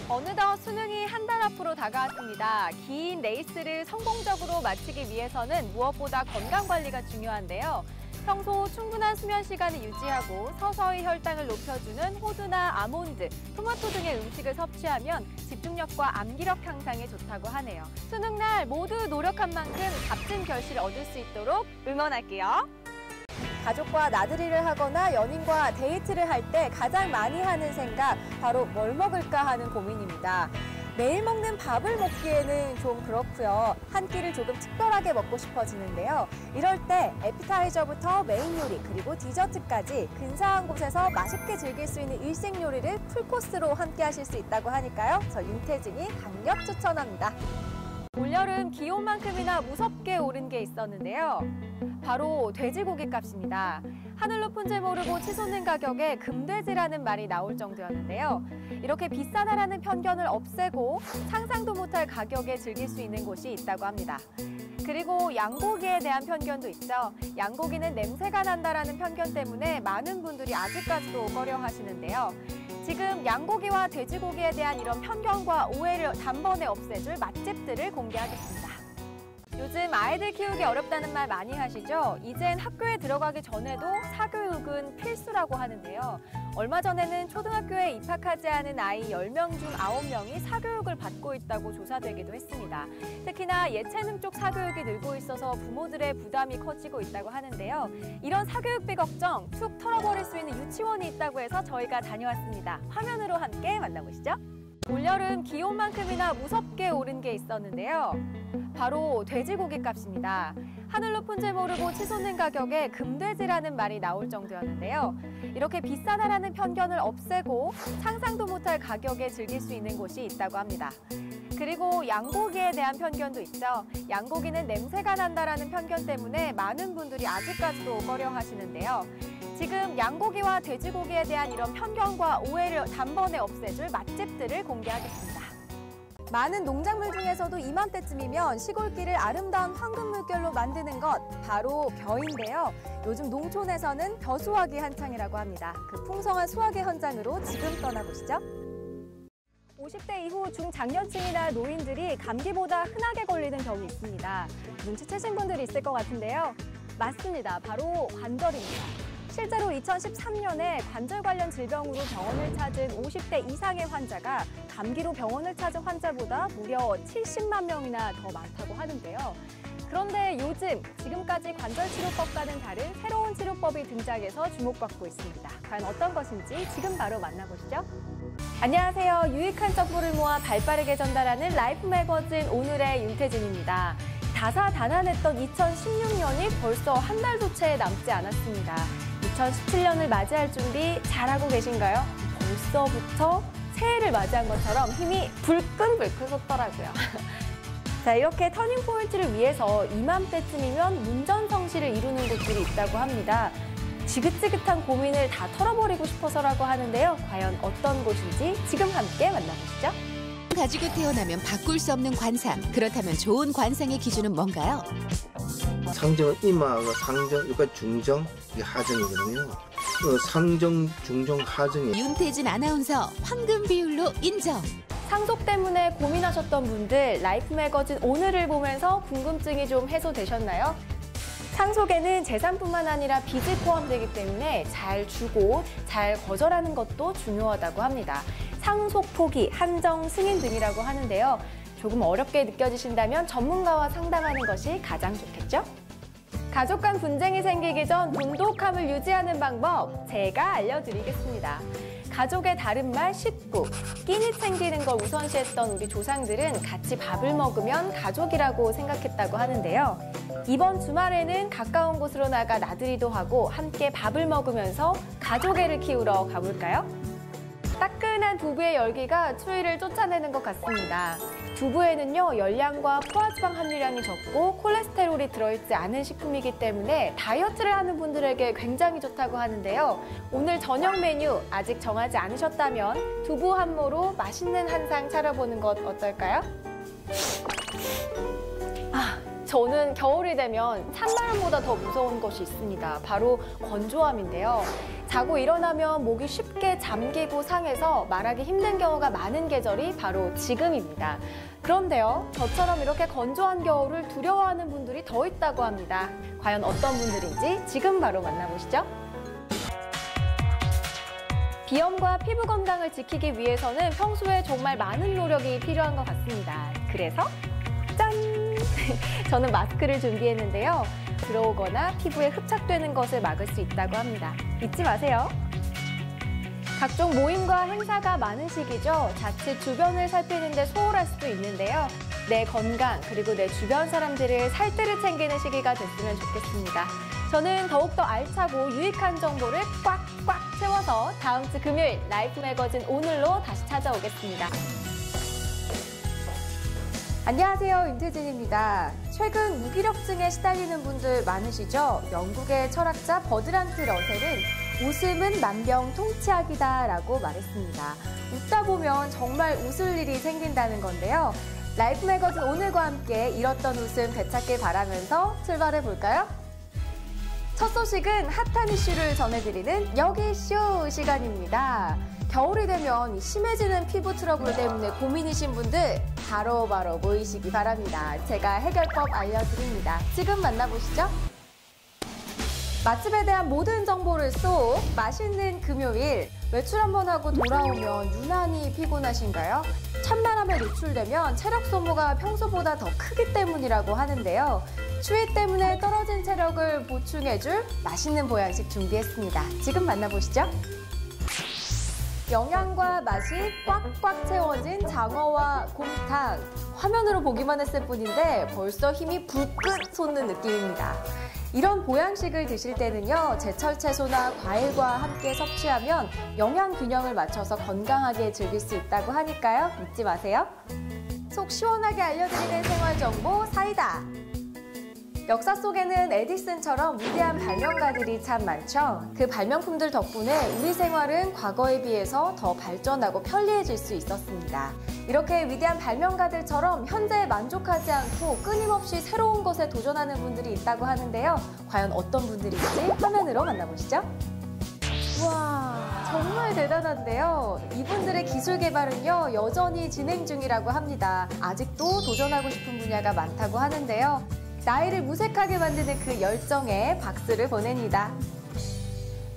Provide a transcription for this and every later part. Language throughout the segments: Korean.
어느덧 수능이 한 달 앞으로 다가왔습니다. 긴 레이스를 성공적으로 마치기 위해서는 무엇보다 건강관리가 중요한데요. 평소 충분한 수면 시간을 유지하고 서서히 혈당을 높여주는 호두나 아몬드, 토마토 등의 음식을 섭취하면 집중력과 암기력 향상에 좋다고 하네요. 수능날 모두 노력한 만큼 값진 결실을 얻을 수 있도록 응원할게요. 가족과 나들이를 하거나 연인과 데이트를 할 때 가장 많이 하는 생각, 바로 뭘 먹을까 하는 고민입니다. 매일 먹는 밥을 먹기에는 좀 그렇고요. 한 끼를 조금 특별하게 먹고 싶어지는데요. 이럴 때 애피타이저부터 메인 요리 그리고 디저트까지 근사한 곳에서 맛있게 즐길 수 있는 일식 요리를 풀코스로 함께 하실 수 있다고 하니까요. 저 윤태진이 강력 추천합니다. 올여름 기온만큼이나 무섭게 오른 게 있었는데요. 바로 돼지고기 값입니다. 하늘 높은 줄 모르고 치솟는 가격에 금돼지라는 말이 나올 정도였는데요. 이렇게 비싸다라는 편견을 없애고 상상도 못할 가격에 즐길 수 있는 곳이 있다고 합니다. 그리고 양고기에 대한 편견도 있죠. 양고기는 냄새가 난다라는 편견 때문에 많은 분들이 아직까지도 꺼려하시는데요. 지금 양고기와 돼지고기에 대한 이런 편견과 오해를 단번에 없애줄 맛집들을 공개하겠습니다. 요즘 아이들 키우기 어렵다는 말 많이 하시죠? 이젠 학교에 들어가기 전에도 사교육은 필수라고 하는데요. 얼마 전에는 초등학교에 입학하지 않은 아이 10명 중 9명이 사교육을 받고 있다고 조사되기도 했습니다. 특히나 예체능 쪽 사교육이 늘고 있어서 부모들의 부담이 커지고 있다고 하는데요. 이런 사교육비 걱정 툭 털어버릴 수 있는 유치원이 있다고 해서 저희가 다녀왔습니다. 화면으로 함께 만나보시죠. 올여름 기온만큼이나 무섭게 오른 게 있었는데요. 바로 돼지고기 값입니다. 하늘 높은 줄 모르고 치솟는 가격에 금돼지라는 말이 나올 정도였는데요. 이렇게 비싸다라는 편견을 없애고 상상도 못할 가격에 즐길 수 있는 곳이 있다고 합니다. 그리고 양고기에 대한 편견도 있죠. 양고기는 냄새가 난다라는 편견 때문에 많은 분들이 아직까지도 꺼려하시는데요. 지금 양고기와 돼지고기에 대한 이런 편견과 오해를 단번에 없애줄 맛집들을 공개하겠습니다. 많은 농작물 중에서도 이맘때쯤이면 시골길을 아름다운 황금 물결로 만드는 것, 바로 벼인데요. 요즘 농촌에서는 벼 수확이 한창이라고 합니다. 그 풍성한 수확의 현장으로 지금 떠나보시죠. 50대 이후 중장년층이나 노인들이 감기보다 흔하게 걸리는 병이 있습니다. 눈치채신 분들이 있을 것 같은데요. 맞습니다. 바로 관절입니다. 실제로 2013년에 관절 관련 질병으로 병원을 찾은 50대 이상의 환자가 감기로 병원을 찾은 환자보다 무려 70만 명이나 더 많다고 하는데요. 그런데 요즘 지금까지 관절 치료법과는 다른 새로운 치료법이 등장해서 주목받고 있습니다. 과연 어떤 것인지 지금 바로 만나보시죠. 안녕하세요. 유익한 정보를 모아 발빠르게 전달하는 라이프 매거진 오늘의 윤태진입니다. 다사다난했던 2016년이 벌써 한 달도 채 남지 않았습니다. 2017년을 맞이할 준비 잘하고 계신가요? 벌써부터 새해를 맞이한 것처럼 힘이 불끈불끈 솟더라고요. 자, 이렇게 터닝포인트를 위해서 이맘때쯤이면 문전성시를 이루는 곳들이 있다고 합니다. 지긋지긋한 고민을 다 털어버리고 싶어서라고 하는데요. 과연 어떤 곳인지 지금 함께 만나보시죠. 가지고 태어나면 바꿀 수 없는 관상. 그렇다면 좋은 관상의 기준은 뭔가요? 상정은 이마하고 상정, 여기가 중정, 이게 하정이거든요. 상정, 중정, 하정이. 윤태진 아나운서 황금 비율로 인정. 상속 때문에 고민하셨던 분들, 라이프 매거진 오늘을 보면서 궁금증이 좀 해소되셨나요? 상속에는 재산뿐만 아니라 빚이 포함되기 때문에 잘 주고 잘 거절하는 것도 중요하다고 합니다. 상속 포기, 한정 승인 등이라고 하는데요. 조금 어렵게 느껴지신다면 전문가와 상담하는 것이 가장 좋겠죠? 가족 간 분쟁이 생기기 전 돈독함을 유지하는 방법 제가 알려드리겠습니다. 가족의 다른 말 식구, 끼니 챙기는 걸 우선시했던 우리 조상들은 같이 밥을 먹으면 가족이라고 생각했다고 하는데요. 이번 주말에는 가까운 곳으로 나가 나들이도 하고 함께 밥을 먹으면서 가족애를 키우러 가볼까요? 따끈한 두부의 열기가 추위를 쫓아내는 것 같습니다. 두부에는요, 열량과 포화지방 함유량이 적고 콜레스테롤이 들어있지 않은 식품이기 때문에 다이어트를 하는 분들에게 굉장히 좋다고 하는데요. 오늘 저녁 메뉴 아직 정하지 않으셨다면 두부 한 모로 맛있는 한상 차려보는 것 어떨까요? 저는 겨울이 되면 찬바람보다 더 무서운 것이 있습니다. 바로 건조함인데요. 자고 일어나면 목이 쉽게 잠기고 상해서 말하기 힘든 경우가 많은 계절이 바로 지금입니다. 그런데요, 저처럼 이렇게 건조한 겨울을 두려워하는 분들이 더 있다고 합니다. 과연 어떤 분들인지 지금 바로 만나보시죠. 비염과 피부 건강을 지키기 위해서는 평소에 정말 많은 노력이 필요한 것 같습니다. 그래서 짠! 저는 마스크를 준비했는데요. 들어오거나 피부에 흡착되는 것을 막을 수 있다고 합니다. 잊지 마세요. 각종 모임과 행사가 많은 시기죠. 자칫 주변을 살피는 데 소홀할 수도 있는데요. 내 건강 그리고 내 주변 사람들을 살뜰히 챙기는 시기가 됐으면 좋겠습니다. 저는 더욱더 알차고 유익한 정보를 꽉꽉 채워서 다음 주 금요일 라이프 매거진 오늘로 다시 찾아오겠습니다. 안녕하세요, 윤태진입니다. 최근 무기력증에 시달리는 분들 많으시죠? 영국의 철학자 버드란트 러셀은 웃음은 만병통치약이다라고 말했습니다. 웃다 보면 정말 웃을 일이 생긴다는 건데요. 라이프 매거진 오늘과 함께 잃었던 웃음 되찾길 바라면서 출발해 볼까요? 첫 소식은 핫한 이슈를 전해드리는 여기 이슈 시간입니다. 겨울이 되면 심해지는 피부 트러블 때문에 고민이신 분들 바로 모이시기 바랍니다. 제가 해결법 알려드립니다. 지금 만나보시죠. 맛집에 대한 모든 정보를 쏙 맛있는 금요일. 외출 한번 하고 돌아오면 유난히 피곤하신가요? 찬바람에 노출되면 체력 소모가 평소보다 더 크기 때문이라고 하는데요. 추위 때문에 떨어진 체력을 보충해줄 맛있는 보양식 준비했습니다. 지금 만나보시죠. 영양과 맛이 꽉꽉 채워진 장어와 곰탕. 화면으로 보기만 했을 뿐인데 벌써 힘이 불끈 솟는 느낌입니다. 이런 보양식을 드실 때는요, 제철 채소나 과일과 함께 섭취하면 영양 균형을 맞춰서 건강하게 즐길 수 있다고 하니까요. 잊지 마세요. 속 시원하게 알려드리는 생활 정보 사이다. 역사 속에는 에디슨처럼 위대한 발명가들이 참 많죠. 그 발명품들 덕분에 우리 생활은 과거에 비해서 더 발전하고 편리해질 수 있었습니다. 이렇게 위대한 발명가들처럼 현재에 만족하지 않고 끊임없이 새로운 것에 도전하는 분들이 있다고 하는데요. 과연 어떤 분들인지 화면으로 만나보시죠. 우와, 정말 대단한데요. 이분들의 기술 개발은요, 여전히 진행 중이라고 합니다. 아직도 도전하고 싶은 분야가 많다고 하는데요. 나이를 무색하게 만드는 그 열정에 박수를 보냅니다.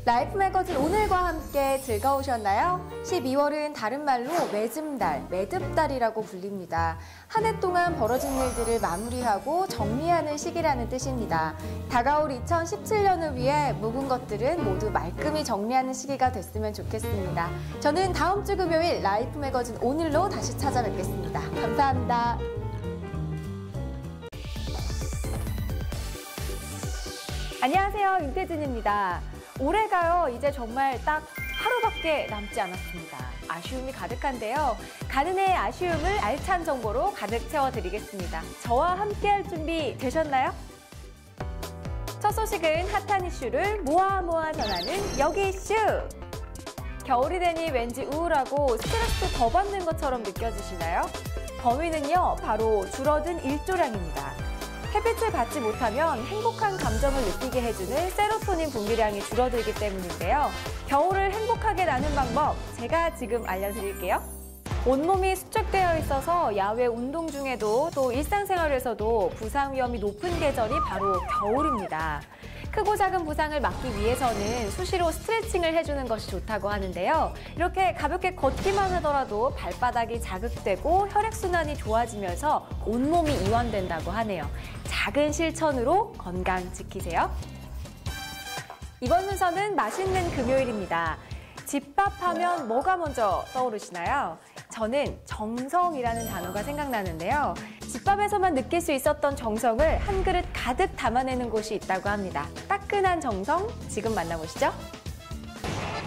라이프 매거진 오늘과 함께 즐거우셨나요? 12월은 다른 말로 매즘달, 매듭달이라고 불립니다. 한 해 동안 벌어진 일들을 마무리하고 정리하는 시기라는 뜻입니다. 다가올 2017년을 위해 묵은 것들은 모두 말끔히 정리하는 시기가 됐으면 좋겠습니다. 저는 다음 주 금요일 라이프 매거진 오늘로 다시 찾아뵙겠습니다. 감사합니다. 안녕하세요, 윤태진입니다. 올해가요, 이제 정말 딱 하루밖에 남지 않았습니다. 아쉬움이 가득한데요. 가는 해의 아쉬움을 알찬 정보로 가득 채워드리겠습니다. 저와 함께할 준비 되셨나요? 첫 소식은 핫한 이슈를 모아 전하는 여기 이슈! 겨울이 되니 왠지 우울하고 스트레스 더 받는 것처럼 느껴지시나요? 범인은요, 바로 줄어든 일조량입니다. 햇빛을 받지 못하면 행복한 감정을 느끼게 해주는 세로토닌 분비량이 줄어들기 때문인데요. 겨울을 행복하게 나는 방법 제가 지금 알려드릴게요. 온몸이 수축되어 있어서 야외 운동 중에도 또 일상생활에서도 부상 위험이 높은 계절이 바로 겨울입니다. 크고 작은 부상을 막기 위해서는 수시로 스트레칭을 해주는 것이 좋다고 하는데요. 이렇게 가볍게 걷기만 하더라도 발바닥이 자극되고 혈액순환이 좋아지면서 온몸이 이완된다고 하네요. 작은 실천으로 건강 지키세요. 이번 순서는 맛있는 금요일입니다. 집밥하면 뭐가 먼저 떠오르시나요? 저는 정성이라는 단어가 생각나는데요. 집밥에서만 느낄 수 있었던 정성을 한 그릇 가득 담아내는 곳이 있다고 합니다. 따끈한 정성, 지금 만나보시죠.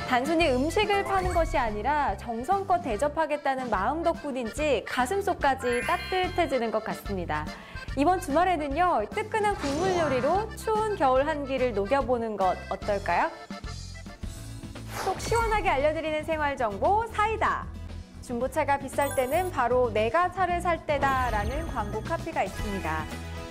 단순히 음식을 파는 것이 아니라 정성껏 대접하겠다는 마음 덕분인지 가슴속까지 따뜻해지는 것 같습니다. 이번 주말에는요, 뜨끈한 국물 요리로 추운 겨울 한기를 녹여보는 것 어떨까요? 속 시원하게 알려드리는 생활 정보 사이다. 중고차가 비쌀 때는 바로 내가 차를 살 때다라는 광고 카피가 있습니다.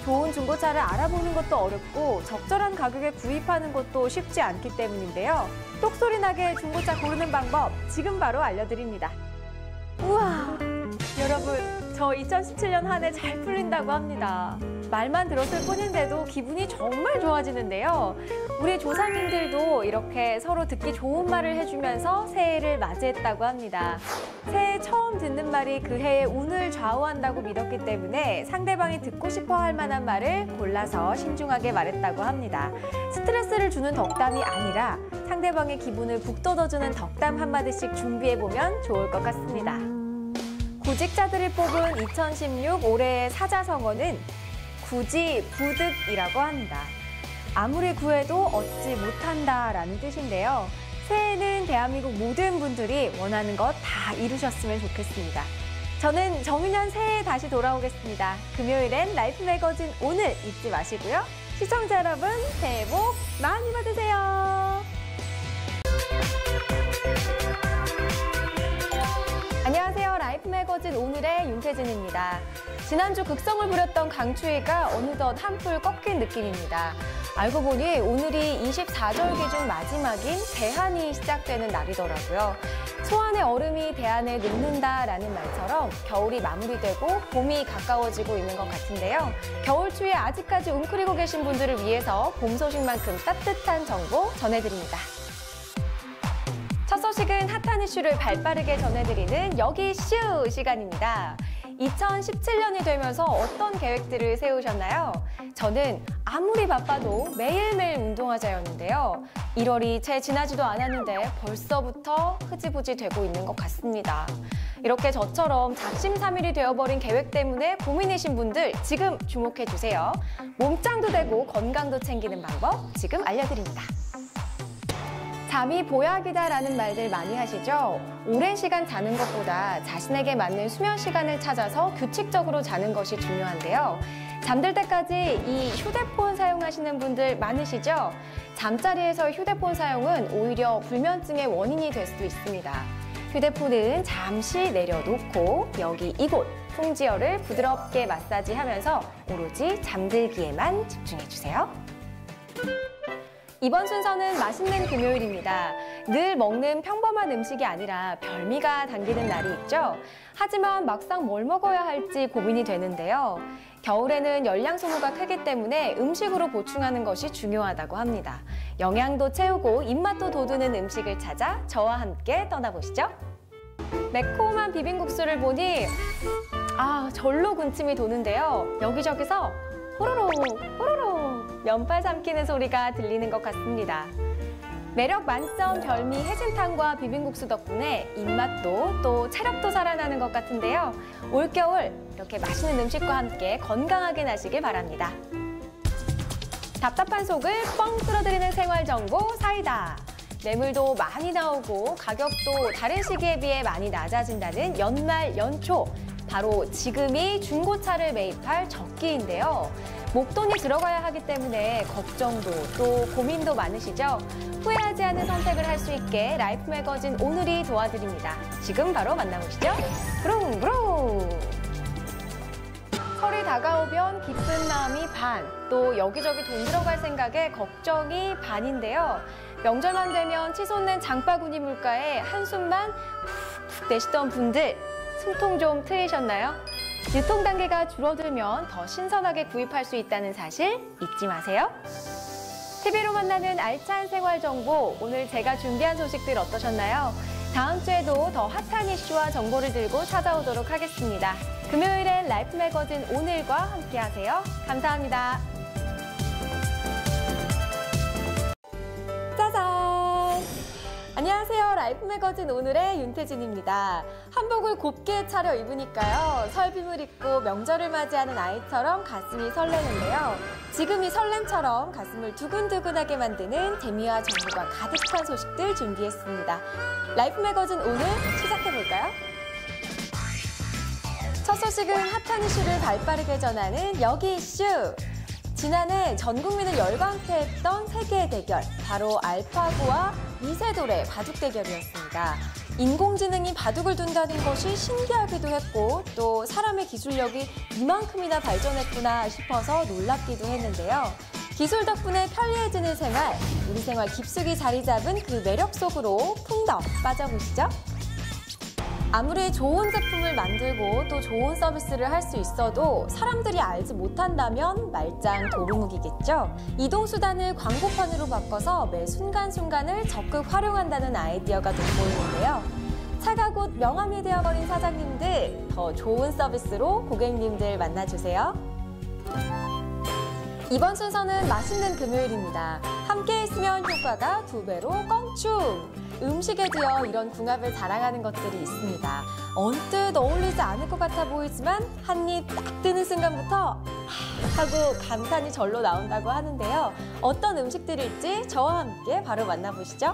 좋은 중고차를 알아보는 것도 어렵고 적절한 가격에 구입하는 것도 쉽지 않기 때문인데요. 똑소리 나게 중고차 고르는 방법 지금 바로 알려드립니다. 우와, 여러분, 저 2017년 한 해 잘 풀린다고 합니다. 말만 들었을 뿐인데도 기분이 정말 좋아지는데요. 우리 조상님들도 이렇게 서로 듣기 좋은 말을 해주면서 새해를 맞이했다고 합니다. 새해 처음 듣는 말이 그 해의 운을 좌우한다고 믿었기 때문에 상대방이 듣고 싶어 할 만한 말을 골라서 신중하게 말했다고 합니다. 스트레스를 주는 덕담이 아니라 상대방의 기분을 북돋워주는 덕담 한마디씩 준비해보면 좋을 것 같습니다. 구직자들을 뽑은 2016 올해의 사자성어는 구지부득이라고 합니다. 아무리 구해도 얻지 못한다라는 뜻인데요. 새해에는 대한민국 모든 분들이 원하는 것 다 이루셨으면 좋겠습니다. 저는 정인현 새해에 다시 돌아오겠습니다. 금요일엔 라이프 매거진 오늘 잊지 마시고요. 시청자 여러분, 새해 복 많이 받으세요. 안녕하세요. 라이프 매거진 오늘의 윤태진입니다. 지난주 극성을 부렸던 강추위가 어느덧 한풀 꺾인 느낌입니다. 알고 보니 오늘이 24절기 중 마지막인 대한이 시작되는 날이더라고요. 소환의 얼음이 대안에 녹는다라는 말처럼 겨울이 마무리되고 봄이 가까워지고 있는 것 같은데요. 겨울 추위에 아직까지 웅크리고 계신 분들을 위해서 봄 소식만큼 따뜻한 정보 전해드립니다. 첫 소식은 핫한 이슈를 발빠르게 전해드리는 여기 슈 시간입니다. 2017년이 되면서 어떤 계획들을 세우셨나요? 저는 아무리 바빠도 매일매일 운동하자였는데요. 1월이 채 지나지도 않았는데 벌써부터 흐지부지 되고 있는 것 같습니다. 이렇게 저처럼 작심삼일이 되어버린 계획 때문에 고민이신 분들 지금 주목해주세요. 몸짱도 되고 건강도 챙기는 방법 지금 알려드립니다. 잠이 보약이다라는 말들 많이 하시죠? 오랜 시간 자는 것보다 자신에게 맞는 수면 시간을 찾아서 규칙적으로 자는 것이 중요한데요. 잠들 때까지 이 휴대폰 사용하시는 분들 많으시죠? 잠자리에서 휴대폰 사용은 오히려 불면증의 원인이 될 수도 있습니다. 휴대폰은 잠시 내려놓고 여기 이곳 풍지어를 부드럽게 마사지하면서 오로지 잠들기에만 집중해주세요. 이번 순서는 맛있는 금요일입니다. 늘 먹는 평범한 음식이 아니라 별미가 당기는 날이 있죠. 하지만 막상 뭘 먹어야 할지 고민이 되는데요. 겨울에는 열량 소모가 크기 때문에 음식으로 보충하는 것이 중요하다고 합니다. 영양도 채우고 입맛도 돋우는 음식을 찾아 저와 함께 떠나보시죠. 매콤한 비빔국수를 보니 절로 군침이 도는데요. 여기저기서 호로록 호로록 면발 삼키는 소리가 들리는 것 같습니다. 매력 만점 별미 해진탕과 비빔국수 덕분에 입맛도 또 체력도 살아나는 것 같은데요. 올겨울 이렇게 맛있는 음식과 함께 건강하게 나시길 바랍니다. 답답한 속을 뻥 뚫어드리는 생활정보 사이다. 매물도 많이 나오고 가격도 다른 시기에 비해 많이 낮아진다는 연말 연초. 바로 지금이 중고차를 매입할 적기인데요. 목돈이 들어가야 하기 때문에 걱정도 또 고민도 많으시죠? 후회하지 않은 선택을 할 수 있게 라이프 매거진 오늘이 도와드립니다. 지금 바로 만나보시죠. 부릉부릉! 설이 다가오면 기쁜 마음이 반, 또 여기저기 돈 들어갈 생각에 걱정이 반인데요. 명절만 되면 치솟는 장바구니 물가에 한숨만 푹푹 내쉬던 분들, 숨통 좀 트이셨나요? 유통 단계가 줄어들면 더 신선하게 구입할 수 있다는 사실 잊지 마세요. TV로 만나는 알찬 생활 정보, 오늘 제가 준비한 소식들 어떠셨나요? 다음 주에도 더 핫한 이슈와 정보를 들고 찾아오도록 하겠습니다. 금요일엔 라이프 매거진 오늘과 함께하세요. 감사합니다. 짜잔! 안녕하세요. 라이프 매거진 오늘의 윤태진입니다. 한복을 곱게 차려 입으니까요. 설빔을 입고 명절을 맞이하는 아이처럼 가슴이 설레는데요. 지금 이 설렘처럼 가슴을 두근두근하게 만드는 재미와 정보가 가득한 소식들 준비했습니다. 라이프 매거진 오늘 시작해볼까요? 첫 소식은 핫한 이슈를 발빠르게 전하는 여기 이슈! 지난해 전 국민을 열광케 했던 세계의 대결, 바로 알파고와 이세돌의 바둑 대결이었습니다. 인공지능이 바둑을 둔다는 것이 신기하기도 했고 또 사람의 기술력이 이만큼이나 발전했구나 싶어서 놀랍기도 했는데요. 기술 덕분에 편리해지는 생활, 우리 생활 깊숙이 자리 잡은 그 매력 속으로 풍덩 빠져보시죠. 아무리 좋은 제품을 만들고 또 좋은 서비스를 할 수 있어도 사람들이 알지 못한다면 말짱 도루묵이겠죠. 이동수단을 광고판으로 바꿔서 매 순간순간을 적극 활용한다는 아이디어가 돋보이는데요. 차가 곧 명함이 되어버린 사장님들, 더 좋은 서비스로 고객님들 만나주세요. 이번 순서는 맛있는 금요일입니다. 함께 있으면 효과가 2배로 껑충! 음식에도요 이런 궁합을 자랑하는 것들이 있습니다. 언뜻 어울리지 않을 것 같아 보이지만 한 입 딱 드는 순간부터 하고 감탄이 절로 나온다고 하는데요. 어떤 음식들일지 저와 함께 바로 만나보시죠.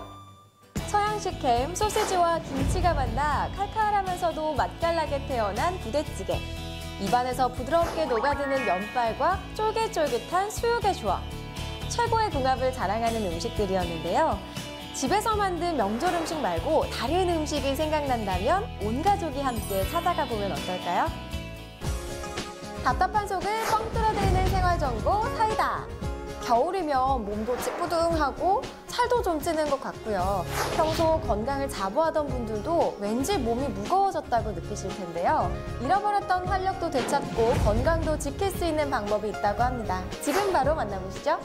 서양식 햄, 소시지와 김치가 만나 칼칼하면서도 맛깔나게 태어난 부대찌개. 입안에서 부드럽게 녹아드는 면발과 쫄깃쫄깃한 수육의 조합. 최고의 궁합을 자랑하는 음식들이었는데요. 집에서 만든 명절 음식 말고 다른 음식이 생각난다면 온 가족이 함께 찾아가 보면 어떨까요? 답답한 속을 뻥 뚫어대는 생활정보 사이다. 겨울이면 몸도 찌뿌둥하고 살도 좀 찌는 것 같고요. 평소 건강을 자부하던 분들도 왠지 몸이 무거워졌다고 느끼실 텐데요. 잃어버렸던 활력도 되찾고 건강도 지킬 수 있는 방법이 있다고 합니다. 지금 바로 만나보시죠.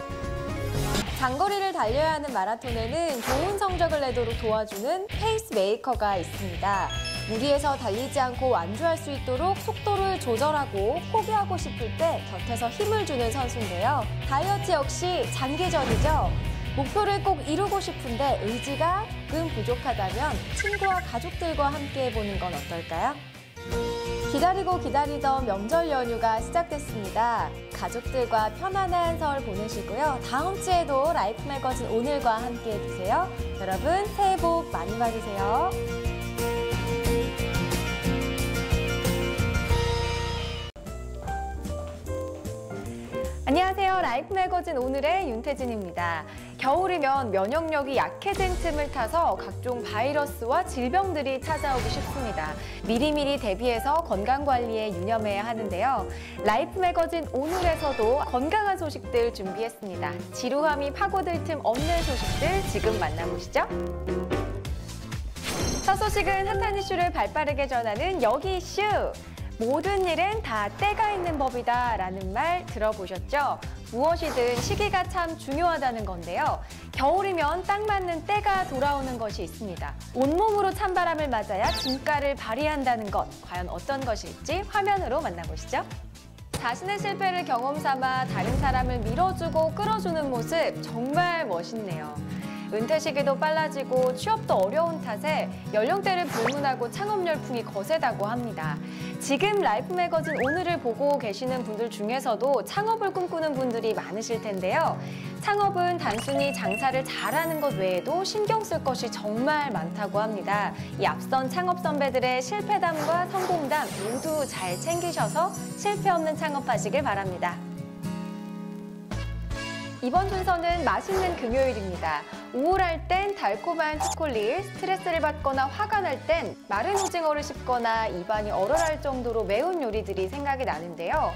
장거리를 달려야 하는 마라톤에는 좋은 성적을 내도록 도와주는 페이스메이커가 있습니다. 무리해서 달리지 않고 완주할 수 있도록 속도를 조절하고 포기하고 싶을 때 곁에서 힘을 주는 선수인데요. 다이어트 역시 장기전이죠. 목표를 꼭 이루고 싶은데 의지가 조금 부족하다면 친구와 가족들과 함께 해보는 건 어떨까요? 기다리고 기다리던 명절 연휴가 시작됐습니다. 가족들과 편안한 설 보내시고요. 다음 주에도 라이프 매거진 오늘과 함께 해주세요. 여러분 새해 복 많이 받으세요. 안녕하세요. 라이프 매거진 오늘의 윤태진입니다. 겨울이면 면역력이 약해진 틈을 타서 각종 바이러스와 질병들이 찾아오기 쉽습니다. 미리미리 대비해서 건강관리에 유념해야 하는데요. 라이프 매거진 오늘에서도 건강한 소식들 준비했습니다. 지루함이 파고들 틈 없는 소식들 지금 만나보시죠. 첫 소식은 핫한 이슈를 발빠르게 전하는 여기 이슈! 모든 일엔 다 때가 있는 법이다 라는 말 들어보셨죠? 무엇이든 시기가 참 중요하다는 건데요. 겨울이면 딱 맞는 때가 돌아오는 것이 있습니다. 온몸으로 찬바람을 맞아야 진가를 발휘한다는 것, 과연 어떤 것일지 화면으로 만나보시죠. 자신의 실패를 경험 삼아 다른 사람을 밀어주고 끌어주는 모습 정말 멋있네요. 은퇴 시기도 빨라지고 취업도 어려운 탓에 연령대를 불문하고 창업 열풍이 거세다고 합니다. 지금 라이프 매거진 오늘을 보고 계시는 분들 중에서도 창업을 꿈꾸는 분들이 많으실 텐데요. 창업은 단순히 장사를 잘하는 것 외에도 신경 쓸 것이 정말 많다고 합니다. 이 앞선 창업 선배들의 실패담과 성공담 모두 잘 챙기셔서 실패 없는 창업하시길 바랍니다. 이번 순서는 맛있는 금요일입니다. 우울할 땐 달콤한 초콜릿, 스트레스를 받거나 화가 날 땐 마른 오징어를 씹거나 입안이 얼얼할 정도로 매운 요리들이 생각이 나는데요.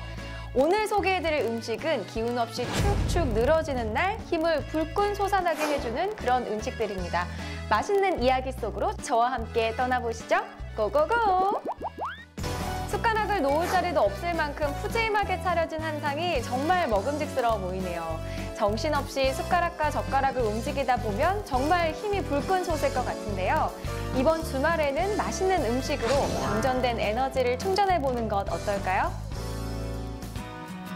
오늘 소개해드릴 음식은 기운 없이 축축 늘어지는 날 힘을 불끈 솟아나게 해주는 그런 음식들입니다. 맛있는 이야기 속으로 저와 함께 떠나보시죠. 고고고! 숟가락을 놓을 자리도 없을 만큼 푸짐하게 차려진 한상이 정말 먹음직스러워 보이네요. 정신없이 숟가락과 젓가락을 움직이다 보면 정말 힘이 불끈 솟을 것 같은데요. 이번 주말에는 맛있는 음식으로 방전된 에너지를 충전해보는 것 어떨까요?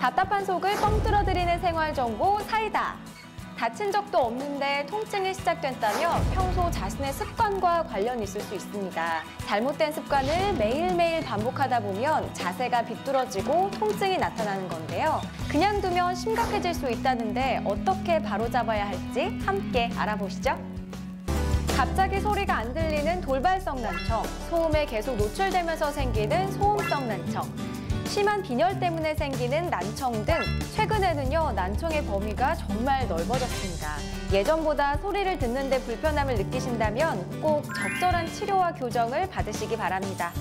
답답한 속을 뻥 뚫어드리는 생활정보 사이다. 다친 적도 없는데 통증이 시작됐다면 평소 자신의 습관과 관련이 있을 수 있습니다. 잘못된 습관을 매일매일 반복하다 보면 자세가 비뚤어지고 통증이 나타나는 건데요. 그냥 두면 심각해질 수 있다는데 어떻게 바로잡아야 할지 함께 알아보시죠. 갑자기 소리가 안 들리는 돌발성 난청, 소음에 계속 노출되면서 생기는 소음성 난청, 심한 빈혈 때문에 생기는 난청 등 최근에는요, 난청의 범위가 정말 넓어졌습니다. 예전보다 소리를 듣는데 불편함을 느끼신다면 꼭 적절한 치료와 교정을 받으시기 바랍니다.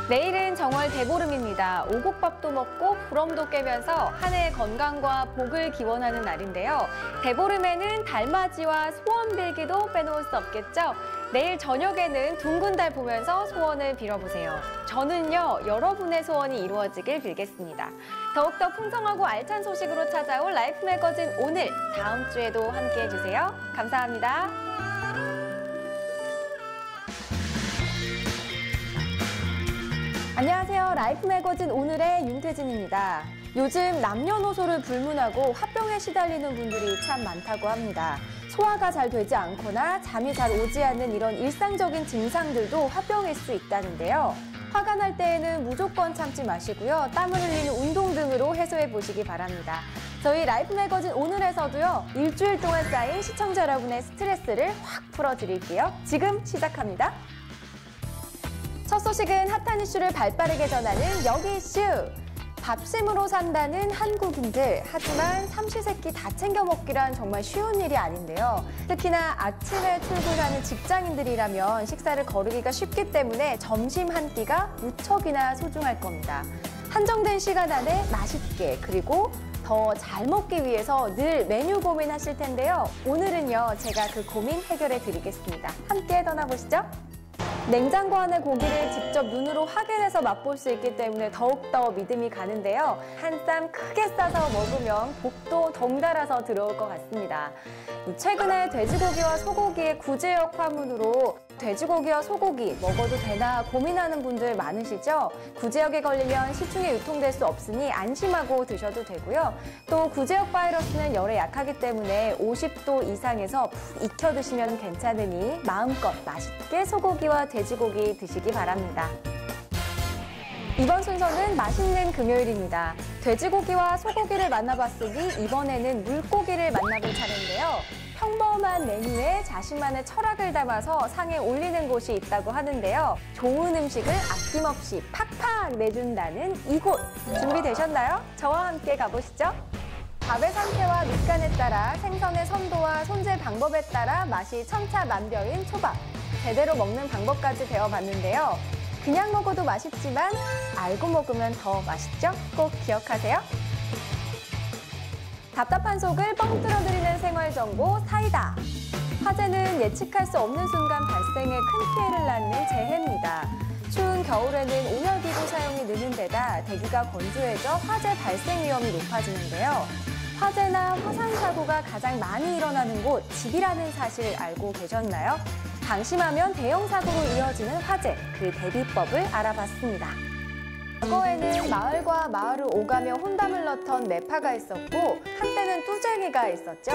내일은 정월 대보름입니다. 오곡밥도 먹고 부럼도 깨면서 한 해의 건강과 복을 기원하는 날인데요. 대보름에는 달맞이와 소원 빌기도 빼놓을 수 없겠죠. 내일 저녁에는 둥근 달 보면서 소원을 빌어보세요. 저는요, 여러분의 소원이 이루어지길 빌겠습니다. 더욱더 풍성하고 알찬 소식으로 찾아올 라이프 매거진 오늘, 다음 주에도 함께해 주세요. 감사합니다. 안녕하세요. 라이프 매거진 오늘의 윤태진입니다. 요즘 남녀노소를 불문하고 화병에 시달리는 분들이 참 많다고 합니다. 소화가 잘 되지 않거나 잠이 잘 오지 않는 이런 일상적인 증상들도 화병일 수 있다는데요. 화가 날 때에는 무조건 참지 마시고요. 땀을 흘리는 운동 등으로 해소해 보시기 바랍니다. 저희 라이프 매거진 오늘에서도요. 일주일 동안 쌓인 시청자 여러분의 스트레스를 확 풀어드릴게요. 지금 시작합니다. 첫 소식은 핫한 이슈를 발빠르게 전하는 여기 이슈. 밥심으로 산다는 한국인들. 하지만 삼시세끼 다 챙겨 먹기란 정말 쉬운 일이 아닌데요. 특히나 아침에 출근하는 직장인들이라면 식사를 거르기가 쉽기 때문에 점심 한 끼가 무척이나 소중할 겁니다. 한정된 시간 안에 맛있게 그리고 더 잘 먹기 위해서 늘 메뉴 고민하실 텐데요. 오늘은요, 제가 그 고민 해결해 드리겠습니다. 함께 떠나보시죠. 냉장고 안의 고기를 직접 눈으로 확인해서 맛볼 수 있기 때문에 더욱더 믿음이 가는데요. 한 쌈 크게 싸서 먹으면 복도 덩달아서 들어올 것 같습니다. 최근에 돼지고기와 소고기의 구제역 화문으로 돼지고기와 소고기 먹어도 되나 고민하는 분들 많으시죠? 구제역에 걸리면 시중에 유통될 수 없으니 안심하고 드셔도 되고요. 또 구제역 바이러스는 열에 약하기 때문에 50도 이상에서 푹 익혀 드시면 괜찮으니 마음껏 맛있게 소고기와 돼지고기 드시기 바랍니다. 이번 순서는 맛있는 금요일입니다. 돼지고기와 소고기를 만나봤으니 이번에는 물고기를 만나볼 차례인데요. 평범한 메뉴에 자신만의 철학을 담아서 상에 올리는 곳이 있다고 하는데요. 좋은 음식을 아낌없이 팍팍 내준다는 이곳. 준비되셨나요? 저와 함께 가보시죠. 밥의 상태와 밑간에 따라 생선의 선도와 손질 방법에 따라 맛이 천차만별인 초밥. 제대로 먹는 방법까지 배워봤는데요. 그냥 먹어도 맛있지만 알고 먹으면 더 맛있죠? 꼭 기억하세요. 답답한 속을 뻥 뚫어드리는 생활정보 사이다. 화재는 예측할 수 없는 순간 발생해 큰 피해를 낳는 재해입니다. 추운 겨울에는 온열기구 사용이 느는 데다 대기가 건조해져 화재 발생 위험이 높아지는데요. 화재나 화산 사고가 가장 많이 일어나는 곳 집이라는 사실 알고 계셨나요? 방심하면 대형 사고로 이어지는 화재, 그 대비법을 알아봤습니다. 과거에는 마을과 마을을 오가며 혼담을 넣던 매파가 있었고 한때는 뚜쟁이가 있었죠.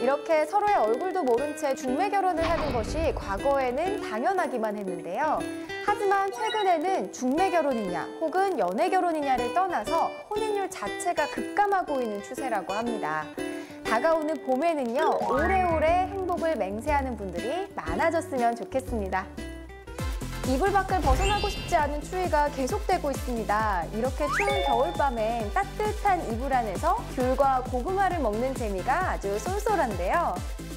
이렇게 서로의 얼굴도 모른 채 중매 결혼을 하는 것이 과거에는 당연하기만 했는데요. 하지만 최근에는 중매 결혼이냐 혹은 연애 결혼이냐를 떠나서 혼인율 자체가 급감하고 있는 추세라고 합니다. 다가오는 봄에는요, 오래오래 행복을 맹세하는 분들이 많아졌으면 좋겠습니다. 이불 밖을 벗어나고 싶지 않은 추위가 계속되고 있습니다. 이렇게 추운 겨울밤엔 따뜻한 이불 안에서 귤과 고구마를 먹는 재미가 아주 쏠쏠한데요.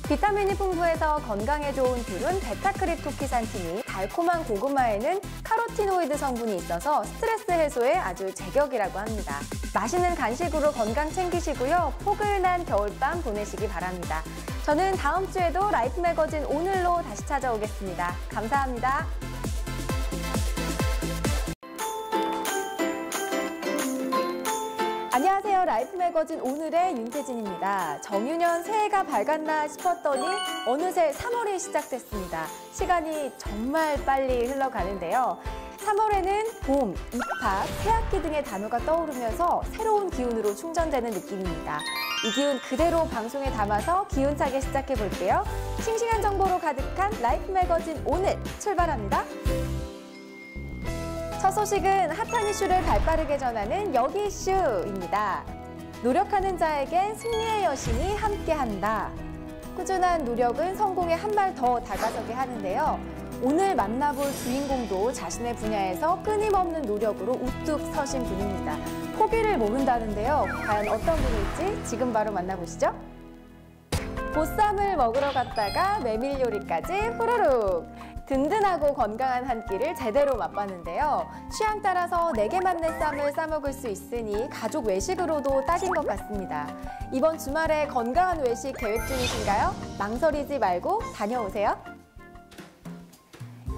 비타민이 풍부해서 건강에 좋은 귤은 베타크립토키산틴이, 달콤한 고구마에는 카로티노이드 성분이 있어서 스트레스 해소에 아주 제격이라고 합니다. 맛있는 간식으로 건강 챙기시고요. 포근한 겨울밤 보내시기 바랍니다. 저는 다음 주에도 라이프 매거진 오늘로 다시 찾아오겠습니다. 감사합니다. 안녕하세요. 라이프 매거진 오늘의 윤태진입니다. 정유년 새해가 밝았나 싶었더니 어느새 3월이 시작됐습니다. 시간이 정말 빨리 흘러가는데요. 3월에는 봄, 입학, 새학기 등의 단어가 떠오르면서 새로운 기운으로 충전되는 느낌입니다. 이 기운 그대로 방송에 담아서 기운차게 시작해 볼게요. 싱싱한 정보로 가득한 라이프 매거진 오늘 출발합니다. 첫 소식은 핫한 이슈를 발빠르게 전하는 여기 이슈입니다. 노력하는 자에겐 승리의 여신이 함께한다. 꾸준한 노력은 성공에 한 발 더 다가서게 하는데요. 오늘 만나볼 주인공도 자신의 분야에서 끊임없는 노력으로 우뚝 서신 분입니다. 포기를 모른다는데요. 과연 어떤 분일지 지금 바로 만나보시죠. 보쌈을 먹으러 갔다가 메밀 요리까지 후루룩! 든든하고 건강한 한 끼를 제대로 맛봤는데요. 취향 따라서 내게 맞는 쌈을 싸먹을 수 있으니 가족 외식으로도 딱인 것 같습니다. 이번 주말에 건강한 외식 계획 중이신가요? 망설이지 말고 다녀오세요.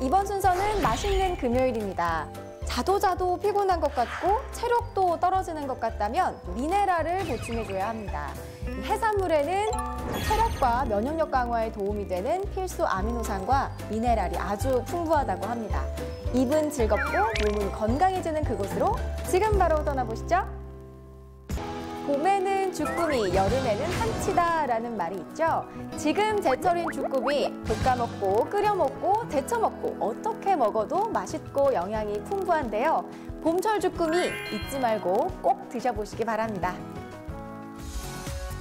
이번 순서는 맛있는 금요일입니다. 자도 피곤한 것 같고 체력도 떨어지는 것 같다면 미네랄을 보충해줘야 합니다. 해산물에는 체력과 면역력 강화에 도움이 되는 필수 아미노산과 미네랄이 아주 풍부하다고 합니다. 입은 즐겁고 몸은 건강해지는 그곳으로 지금 바로 떠나보시죠. 봄에는 주꾸미, 여름에는 한치다라는 말이 있죠. 지금 제철인 주꾸미 볶아 먹고 끓여 먹고 데쳐 먹고 어떻게 먹어도 맛있고 영양이 풍부한데요. 봄철 주꾸미 잊지 말고 꼭 드셔보시기 바랍니다.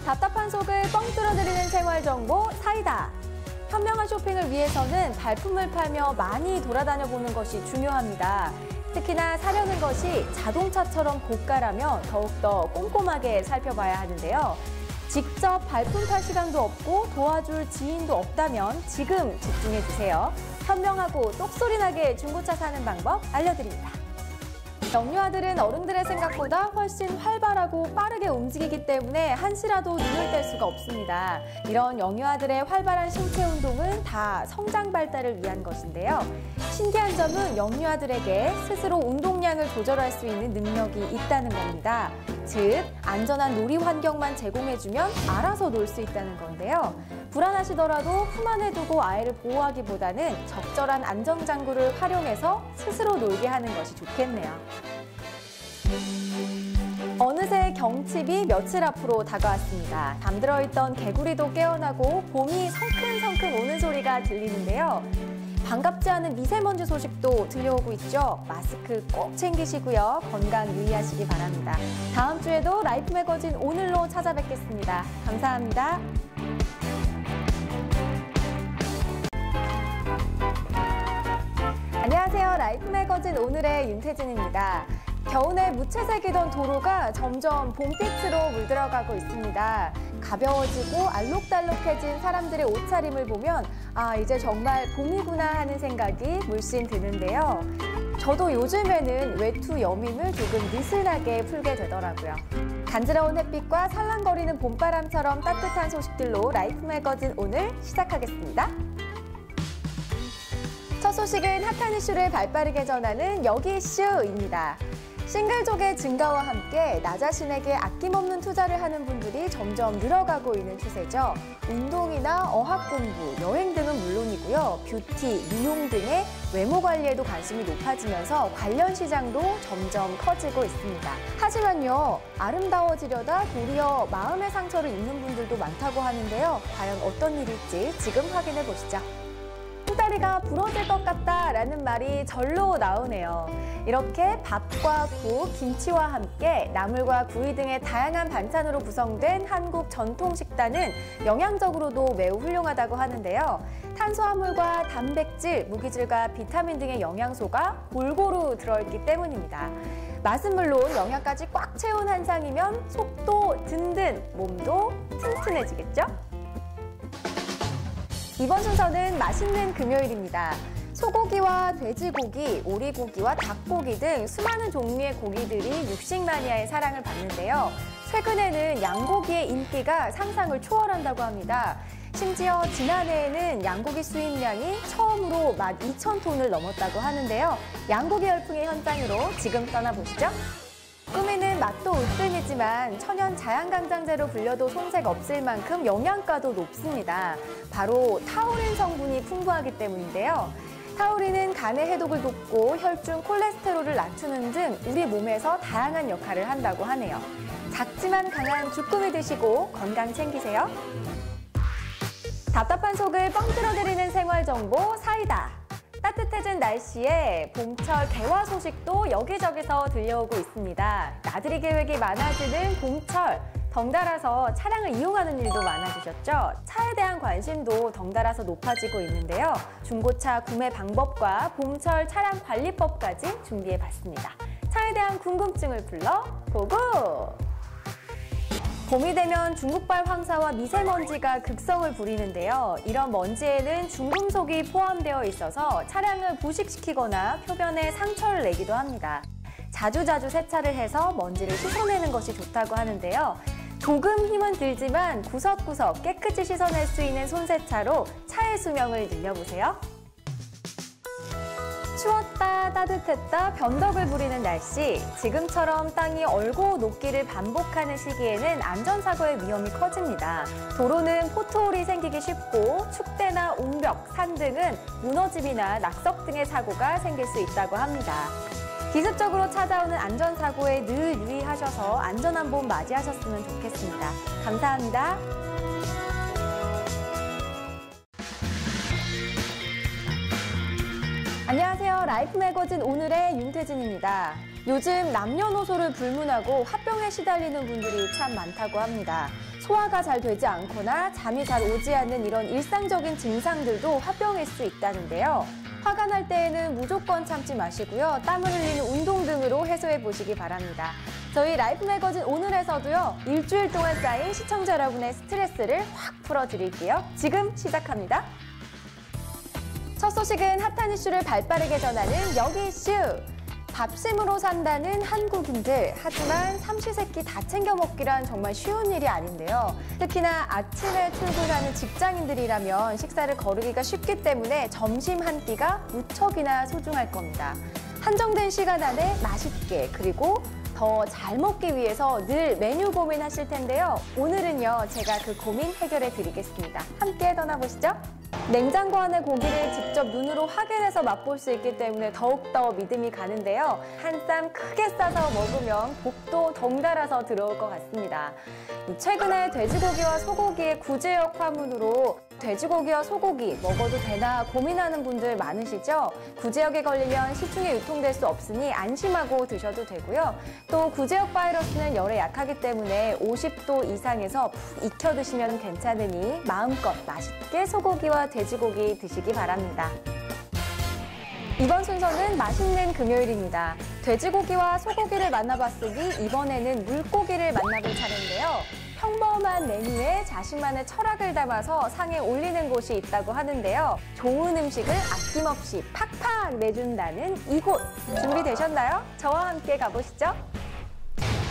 답답한 속을 뻥 뚫어드리는 생활정보 사이다. 현명한 쇼핑을 위해서는 발품을 팔며 많이 돌아다녀 보는 것이 중요합니다. 특히나 사려는 것이 자동차처럼 고가라면 더욱더 꼼꼼하게 살펴봐야 하는데요. 직접 발품 팔 시간도 없고 도와줄 지인도 없다면 지금 집중해주세요. 현명하고 똑소리나게 중고차 사는 방법 알려드립니다. 영유아들은 어른들의 생각보다 훨씬 활발하고 빠르게 움직이기 때문에 한시라도 눈을 뗄 수가 없습니다. 이런 영유아들의 활발한 신체 운동은 다 성장 발달을 위한 것인데요. 신기한 점은 영유아들에게 스스로 운동량을 조절할 수 있는 능력이 있다는 겁니다. 즉, 안전한 놀이 환경만 제공해주면 알아서 놀 수 있다는 건데요. 불안하시더라도 품 안에 두고 아이를 보호하기보다는 적절한 안전장구를 활용해서 스스로 놀게 하는 것이 좋겠네요. 어느새 경칩이 며칠 앞으로 다가왔습니다. 잠들어 있던 개구리도 깨어나고 봄이 성큼성큼 오는 소리가 들리는데요. 반갑지 않은 미세먼지 소식도 들려오고 있죠. 마스크 꼭 챙기시고요. 건강 유의하시기 바랍니다. 다음 주에도 라이프 매거진 오늘로 찾아뵙겠습니다. 감사합니다. 안녕하세요. 라이프 매거진 오늘의 윤태진입니다. 겨우내 무채색이던 도로가 점점 봄빛으로 물들어가고 있습니다. 가벼워지고 알록달록해진 사람들의 옷차림을 보면 아, 이제 정말 봄이구나 하는 생각이 물씬 드는데요. 저도 요즘에는 외투 여밈을 조금 느슨하게 풀게 되더라고요. 간지러운 햇빛과 살랑거리는 봄바람처럼 따뜻한 소식들로 라이프 매거진 오늘 시작하겠습니다. 첫 소식은 핫한 이슈를 발빠르게 전하는 여기 이슈입니다. 싱글족의 증가와 함께 나 자신에게 아낌없는 투자를 하는 분들이 점점 늘어가고 있는 추세죠. 운동이나 어학 공부, 여행 등은 물론이고요. 뷰티, 미용 등의 외모 관리에도 관심이 높아지면서 관련 시장도 점점 커지고 있습니다. 하지만요, 아름다워지려다 도리어 마음의 상처를 입는 분들도 많다고 하는데요. 과연 어떤 일일지 지금 확인해 보시죠. 다리가 부러질 것 같다라는 말이 절로 나오네요. 이렇게 밥과 국, 김치와 함께 나물과 구이 등의 다양한 반찬으로 구성된 한국 전통 식단은 영양적으로도 매우 훌륭하다고 하는데요. 탄수화물과 단백질, 무기질과 비타민 등의 영양소가 골고루 들어있기 때문입니다. 맛은 물론 영양까지 꽉 채운 한상이면 속도 든든, 몸도 튼튼해지겠죠? 이번 순서는 맛있는 금요일입니다. 소고기와 돼지고기, 오리고기와 닭고기 등 수많은 종류의 고기들이 육식 마니아의 사랑을 받는데요. 최근에는 양고기의 인기가 상상을 초월한다고 합니다. 심지어 지난해에는 양고기 수입량이 처음으로 12,000톤을 넘었다고 하는데요. 양고기 열풍의 현장으로 지금 떠나보시죠. 꾸미는 맛도 으뜸이지만 천연 자양강장제로 불려도 손색 없을 만큼 영양가도 높습니다. 바로 타우린 성분이 풍부하기 때문인데요. 타우린은 간의 해독을 돕고 혈중 콜레스테롤을 낮추는 등 우리 몸에서 다양한 역할을 한다고 하네요. 작지만 강한 주꾸미 드시고 건강 챙기세요. 답답한 속을 뻥 뚫어드리는 생활정보 사이다. 따뜻해진 날씨에 봄철 개화 소식도 여기저기서 들려오고 있습니다. 나들이 계획이 많아지는 봄철, 덩달아서 차량을 이용하는 일도 많아지셨죠? 차에 대한 관심도 덩달아서 높아지고 있는데요. 중고차 구매 방법과 봄철 차량 관리법까지 준비해봤습니다. 차에 대한 궁금증을 풀러 고고! 봄이 되면 중국발 황사와 미세먼지가 극성을 부리는데요. 이런 먼지에는 중금속이 포함되어 있어서 차량을 부식시키거나 표면에 상처를 내기도 합니다. 자주자주 세차를 해서 먼지를 씻어내는 것이 좋다고 하는데요. 조금 힘은 들지만 구석구석 깨끗이 씻어낼 수 있는 손세차로 차의 수명을 늘려보세요. 추웠다 따뜻했다 변덕을 부리는 날씨, 지금처럼 땅이 얼고 녹기를 반복하는 시기에는 안전사고의 위험이 커집니다. 도로는 포트홀이 생기기 쉽고 축대나 옹벽, 산 등은 무너짐이나 낙석 등의 사고가 생길 수 있다고 합니다. 기습적으로 찾아오는 안전사고에 늘 유의하셔서 안전한 봄 맞이하셨으면 좋겠습니다. 감사합니다. 안녕하세요. 라이프 매거진 오늘의 윤태진입니다. 요즘 남녀노소를 불문하고 화병에 시달리는 분들이 참 많다고 합니다. 소화가 잘 되지 않거나 잠이 잘 오지 않는 이런 일상적인 증상들도 화병일 수 있다는데요. 화가 날 때에는 무조건 참지 마시고요. 땀을 흘리는 운동 등으로 해소해 보시기 바랍니다. 저희 라이프 매거진 오늘에서도요. 일주일 동안 쌓인 시청자 여러분의 스트레스를 확 풀어드릴게요. 지금 시작합니다. 첫 소식은 핫한 이슈를 발빠르게 전하는 여기 이슈! 밥심으로 산다는 한국인들, 하지만 삼시세끼 다 챙겨 먹기란 정말 쉬운 일이 아닌데요. 특히나 아침에 출근하는 직장인들이라면 식사를 거르기가 쉽기 때문에 점심 한 끼가 무척이나 소중할 겁니다. 한정된 시간 안에 맛있게 그리고 더 잘 먹기 위해서 늘 메뉴 고민하실 텐데요. 오늘은요, 제가 그 고민 해결해 드리겠습니다. 함께 떠나보시죠. 냉장고 안의 고기를 직접 눈으로 확인해서 맛볼 수 있기 때문에 더욱더 믿음이 가는데요. 한 쌈 크게 싸서 먹으면 복도 덩달아서 들어올 것 같습니다. 최근에 돼지고기와 소고기의 구제역 화문으로 돼지고기와 소고기 먹어도 되나 고민하는 분들 많으시죠? 구제역에 걸리면 시중에 유통될 수 없으니 안심하고 드셔도 되고요. 또 구제역 바이러스는 열에 약하기 때문에 50도 이상에서 푹 익혀 드시면 괜찮으니 마음껏 맛있게 소고기와 돼지고기 드시기 바랍니다. 이번 순서는 맛있는 금요일입니다. 돼지고기와 소고기를 만나봤으니 이번에는 물고기를 만나볼 차례인데요. 평범한 메뉴에 자신만의 철학을 담아서 상에 올리는 곳이 있다고 하는데요. 좋은 음식을 아낌없이 팍팍 내준다는 이곳! 준비되셨나요? 저와 함께 가보시죠.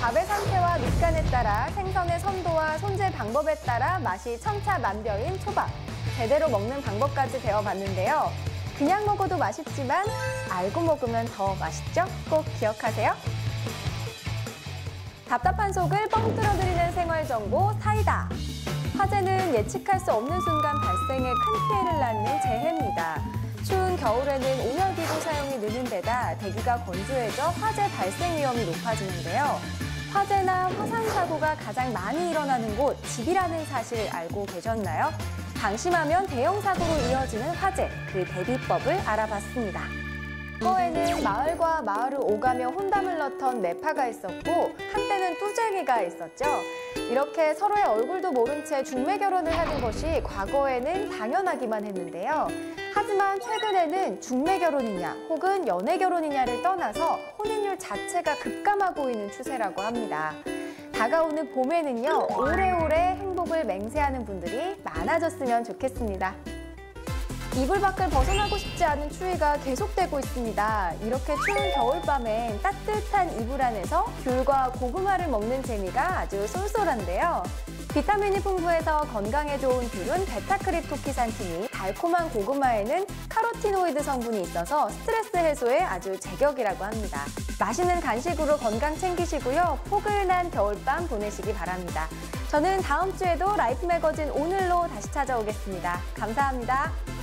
밥의 상태와 밑간에 따라 생선의 선도와 손질 방법에 따라 맛이 천차만별인 초밥. 제대로 먹는 방법까지 배워봤는데요. 그냥 먹어도 맛있지만 알고 먹으면 더 맛있죠? 꼭 기억하세요. 답답한 속을 뻥 뚫어드리는 생활정보 사이다. 화재는 예측할 수 없는 순간 발생해 큰 피해를 낳는 재해입니다. 추운 겨울에는 온열기구 사용이 느는 데다 대기가 건조해져 화재 발생 위험이 높아지는데요. 화재나 화산 사고가 가장 많이 일어나는 곳, 집이라는 사실 알고 계셨나요? 방심하면 대형 사고로 이어지는 화재, 그 대비법을 알아봤습니다. 과거에는 마을과 마을을 오가며 혼담을 넣던 매파가 있었고 한때는 뚜쟁이가 있었죠. 이렇게 서로의 얼굴도 모른 채 중매 결혼을 하는 것이 과거에는 당연하기만 했는데요. 하지만 최근에는 중매 결혼이냐 혹은 연애 결혼이냐를 떠나서 혼인율 자체가 급감하고 있는 추세라고 합니다. 다가오는 봄에는요, 오래오래 행복을 맹세하는 분들이 많아졌으면 좋겠습니다. 이불 밖을 벗어나고 싶지 않은 추위가 계속되고 있습니다. 이렇게 추운 겨울밤엔 따뜻한 이불 안에서 귤과 고구마를 먹는 재미가 아주 쏠쏠한데요. 비타민이 풍부해서 건강에 좋은 귤은 베타크립토키산틴이, 달콤한 고구마에는 카로티노이드 성분이 있어서 스트레스 해소에 아주 제격이라고 합니다. 맛있는 간식으로 건강 챙기시고요. 포근한 겨울밤 보내시기 바랍니다. 저는 다음 주에도 라이프 매거진 오늘로 다시 찾아오겠습니다. 감사합니다.